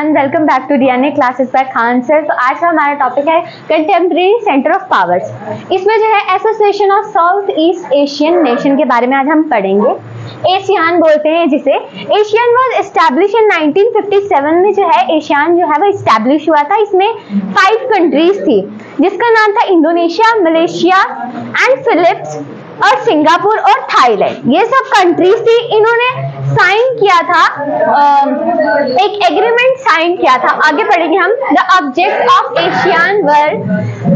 Everyone, welcome back to DNA classes by Khan sir. तो आज का हमारा टॉपिक है कंटेम्प्रेरी सेंटर ऑफ पावर्स। इसमें जो है association of south east Asian nation के बारे में आज हम पढ़ेंगे। एशियान बोलते हैं जिसे। एशियन वाज एस्टैब्लिश इन 1957 में जो है एशियान जो है वो एस्टैब्लिश हुआ था। इसमें 5 कंट्रीज थी जिसका नाम था इंडोनेशिया, मलेशिया एंड फिलिप्स और सिंगापुर और थाईलैंड। ये सब कंट्रीज थी। इन्होंने साइन किया था, एक एग्रीमेंट साइन किया था। आगे पढ़ेंगे हम। The object of Asian world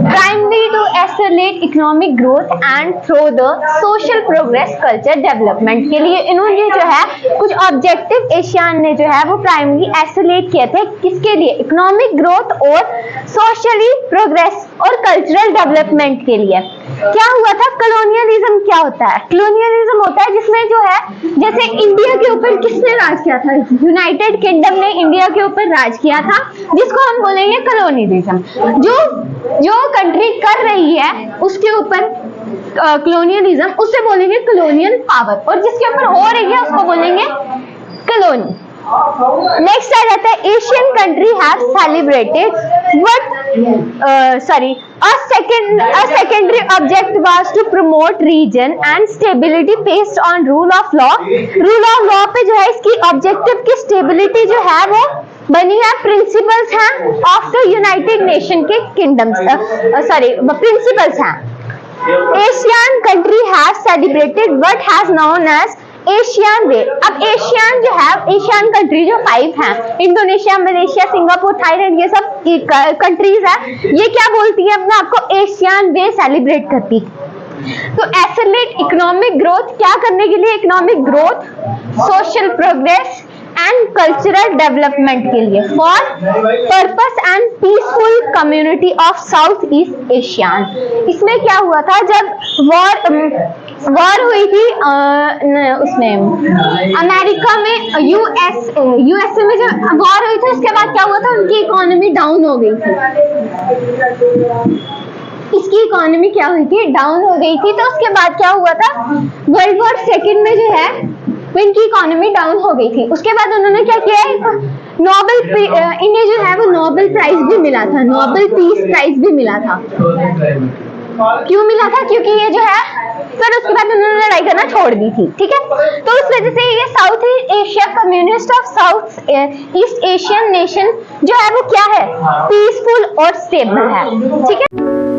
primary to accelerate economic growth and through the social progress culture development के लिए इन्होंने जो है कुछ ऑब्जेक्टिव एशियन ने जो है वो प्राइमरी एक्सेलरेट किए थे। किसके लिए? इकोनॉमिक ग्रोथ और सोशली प्रोग्रेस और कल्चरल डेवलपमेंट के लिए। क्या हुआ था? कॉलोनियलिज्म क्या होता है? कॉलोनियलिज्म होता है जिसमें जो है, जैसे इंडिया के ऊपर किसने राज किया था? यूनाइटेड किंगडम ने इंडिया के ऊपर राज किया था, जिसको हम बोलेंगे कॉलोनियलिज्म। जो कंट्री कर रही है उसके ऊपर कॉलोनियलिज्म, उससे बोलेंगे कॉलोनियल पावर, और जिसके ऊपर हो रही है उसको बोलेंगे कॉलोनी। नेक्स्ट आ जाता है Asian country have celebrated a secondary object was to promote region and stability based on rule of law पे जो है इसकी ऑब्जेक्टिव की स्टेबिलिटी जो है वो बनी है। प्रिंसिपल्स हैं ऑफ द यूनाइटेड नेशन के किंगडम्स, प्रिंसिपल्स हैं। Asian country has celebrated what has known as Asian way. अब एशियन जो है, एशियन कंट्री जो 5 हैं, इंडोनेशिया, मलेशिया, सिंगापुर, थाईलैंड, ये सब कंट्रीज है। ये क्या बोलती है अपने आपको? एशियन वे सेलिब्रेट करती। तो एक्सेलरेट इकोनॉमिक ग्रोथ क्या करने के लिए? Economic growth, social progress and cultural development के लिए, for purpose and peaceful community of south east Asian. इसमें क्या हुआ था? जब वॉर हुई थी उसमें अमेरिका में, यूएसए में जब वॉर हुई थी, उसके बाद क्या हुआ था? उनकी इकोनॉमी डाउन हो गई थी। इसकी इकोनॉमी क्या हुई थी? डाउन हो गई थी। तो उसके बाद क्या हुआ था? वर्ल्ड वॉर सेकेंड में जो है इनकी इकोनॉमी डाउन हो गई थी। उसके बाद उन्होंने क्या किया? इन्हें जो है वो नोबेल प्राइज भी मिला था, नोबेल पीस प्राइज भी मिला था। क्यों मिला था? क्योंकि ये जो है फिर उसके बाद उन्होंने लड़ाई करना छोड़ दी थी। ठीक है, तो उस वजह से ये south Asia communist of south east Asian nation जो है वो क्या है? पीसफुल और स्टेबल है। ठीक है।